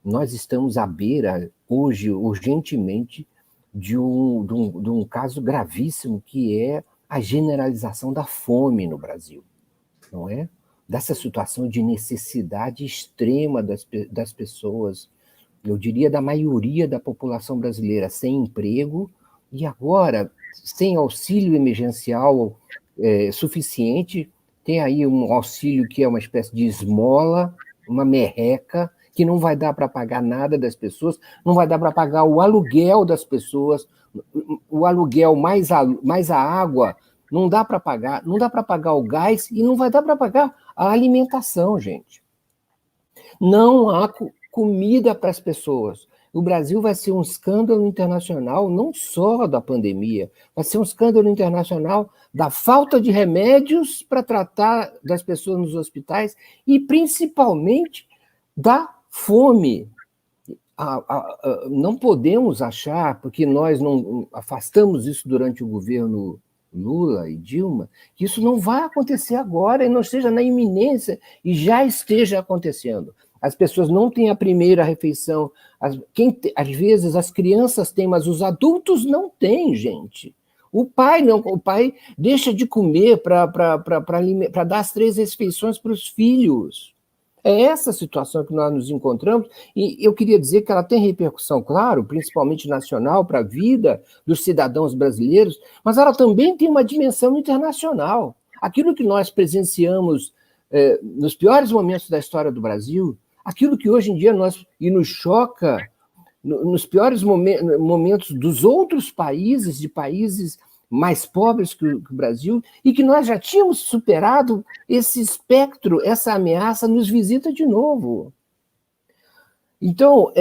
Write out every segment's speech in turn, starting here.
nós estamos à beira, hoje, urgentemente, de um caso gravíssimo, que é a generalização da fome no Brasil, não é? Dessa situação de necessidade extrema das pessoas, eu diria da maioria da população brasileira, sem emprego e agora sem auxílio emergencial suficiente. Tem aí um auxílio que é uma espécie de esmola, uma merreca, que não vai dar para pagar nada das pessoas, não vai dar para pagar o aluguel das pessoas, o aluguel mais a água, não dá para pagar, não dá para pagar o gás e não vai dar para pagar a alimentação, gente. Não há comida para as pessoas. O Brasil vai ser um escândalo internacional, não só da pandemia, vai ser um escândalo internacional da falta de remédios para tratar das pessoas nos hospitais e, principalmente, da fome. Não podemos achar, porque nós não afastamos isso durante o governo Lula e Dilma, que isso não vai acontecer agora e não esteja na iminência e já esteja acontecendo. As pessoas não têm a primeira refeição. Às vezes as crianças têm, mas os adultos não têm, gente. O pai deixa de comer para dar as 3 refeições para os filhos. É essa situação que nós nos encontramos, e eu queria dizer que ela tem repercussão, claro, principalmente nacional, para a vida dos cidadãos brasileiros, mas ela também tem uma dimensão internacional. Aquilo que nós presenciamos nos piores momentos da história do Brasil, aquilo que hoje em dia nos choca nos piores momentos dos outros países, de países mais pobres que o Brasil, e que nós já tínhamos superado esse espectro, essa ameaça nos visita de novo. Então,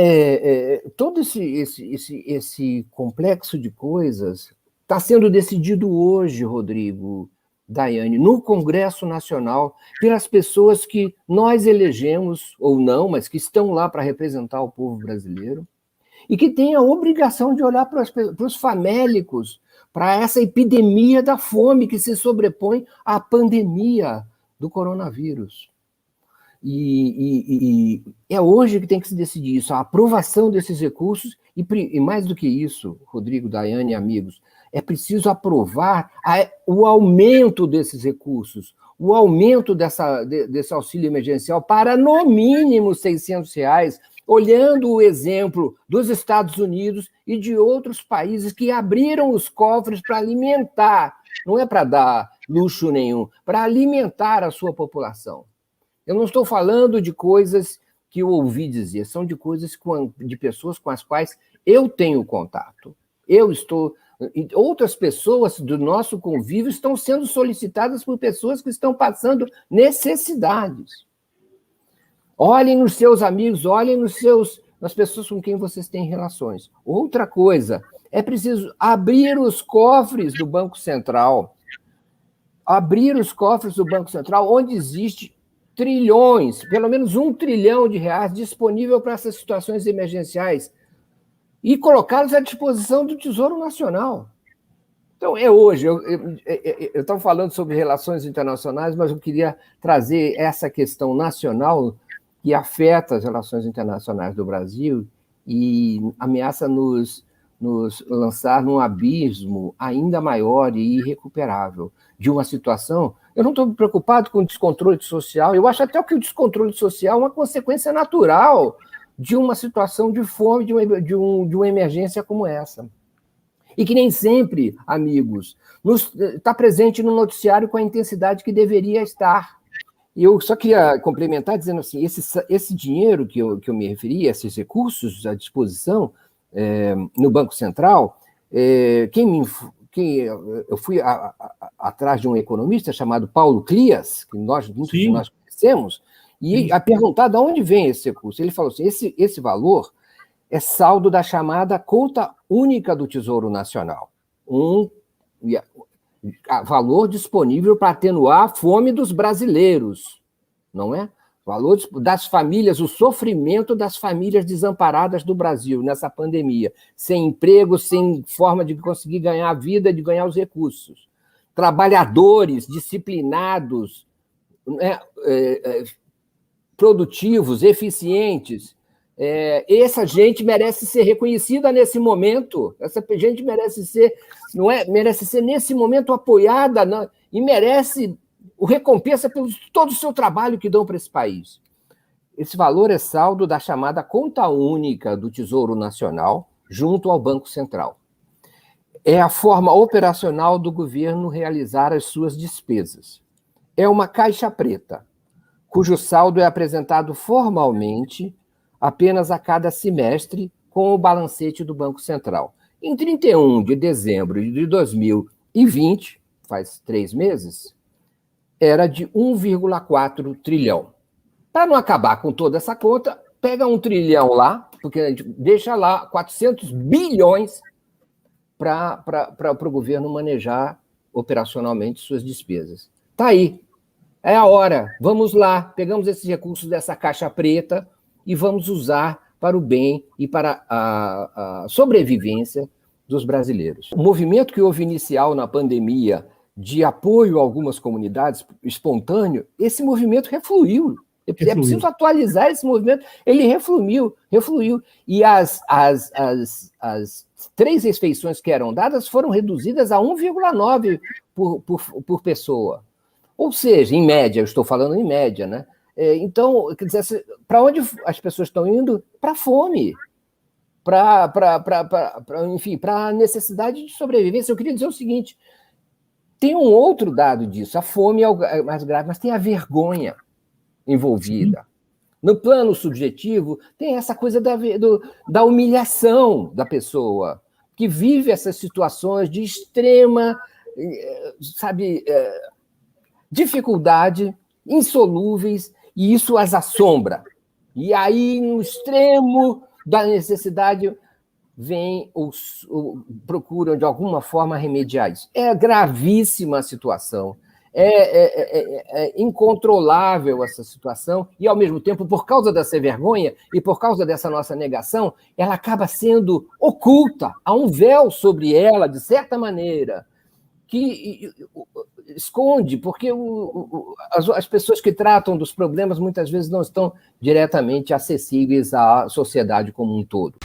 todo esse complexo de coisas está sendo decidido hoje, Rodrigo, Daiane, no Congresso Nacional, pelas pessoas que nós elegemos, ou não, mas que estão lá para representar o povo brasileiro, e que têm a obrigação de olhar para os famélicos, para essa epidemia da fome que se sobrepõe à pandemia do coronavírus. E é hoje que tem que se decidir isso, a aprovação desses recursos, e mais do que isso, Rodrigo, Daiane e amigos, é preciso aprovar o aumento desses recursos, o aumento desse auxílio emergencial para, no mínimo, R$600, olhando o exemplo dos Estados Unidos e de outros países que abriram os cofres para alimentar, não é para dar luxo nenhum, para alimentar a sua população. Eu não estou falando de coisas que eu ouvi dizer, são de coisas de pessoas com as quais eu tenho contato. Outras pessoas do nosso convívio estão sendo solicitadas por pessoas que estão passando necessidades. Olhem nos seus amigos, olhem nas pessoas com quem vocês têm relações. Outra coisa, é preciso abrir os cofres do Banco Central. Abrir os cofres do Banco Central, onde existe trilhões, pelo menos R$1 trilhão disponível para essas situações emergenciais, e colocá-los à disposição do Tesouro Nacional. Então, hoje, eu estava falando sobre relações internacionais, mas eu queria trazer essa questão nacional que afeta as relações internacionais do Brasil e ameaça nos lançar num abismo ainda maior e irrecuperável de uma situação. Eu não estou preocupado com o descontrole social, eu acho até que o descontrole social é uma consequência natural de uma situação de fome, de uma emergência como essa. E que nem sempre, amigos, está presente no noticiário com a intensidade que deveria estar. E eu só queria complementar dizendo assim, esse dinheiro que eu me referi, esses recursos à disposição no Banco Central, eu fui atrás de um economista chamado Paulo Clias, que muitos de nós conhecemos, e a perguntar de onde vem esse recurso. Ele falou assim, esse valor é saldo da chamada conta única do Tesouro Nacional, valor disponível para atenuar a fome dos brasileiros, não é? Valor das famílias, o sofrimento das famílias desamparadas do Brasil nessa pandemia, sem emprego, sem forma de conseguir ganhar a vida, de ganhar os recursos. Trabalhadores disciplinados, produtivos, eficientes, Essa gente merece ser reconhecida nesse momento, essa gente merece ser, merece ser nesse momento apoiada, e merece recompensa pelo todo o seu trabalho que dão para esse país. Esse valor é saldo da chamada conta única do Tesouro Nacional junto ao Banco Central. É a forma operacional do governo realizar as suas despesas. É uma caixa preta, cujo saldo é apresentado formalmente apenas a cada semestre com o balancete do Banco Central. Em 31 de dezembro de 2020, faz 3 meses, era de 1,4 trilhão. Para não acabar com toda essa conta, pega 1 trilhão lá, porque a gente deixa lá 400 bilhões para o governo manejar operacionalmente suas despesas. Está aí. É a hora. Vamos lá. Pegamos esses recursos dessa caixa preta e vamos usar para o bem e para a sobrevivência dos brasileiros. O movimento que houve inicial na pandemia de apoio a algumas comunidades espontâneo, esse movimento refluiu. É preciso atualizar esse movimento. Ele refluiu. E as 3 refeições que eram dadas foram reduzidas a 1,9 por pessoa. Ou seja, em média, eu estou falando em média, né? Então, quer dizer, para onde as pessoas estão indo? Para a fome, enfim, para a necessidade de sobrevivência. Eu queria dizer o seguinte: tem um outro dado disso. A fome é mais grave, mas tem a vergonha envolvida. Sim. No plano subjetivo, tem essa coisa da humilhação da pessoa, que vive essas situações de extrema, dificuldade, insolúveis, e isso as assombra. E aí, no extremo da necessidade, procuram, de alguma forma, remediar isso. É gravíssima a situação. É incontrolável essa situação, e, ao mesmo tempo, por causa dessa vergonha e por causa dessa nossa negação, ela acaba sendo oculta. Há um véu sobre ela, de certa maneira, que esconde, porque as pessoas que tratam dos problemas muitas vezes não estão diretamente acessíveis à sociedade como um todo.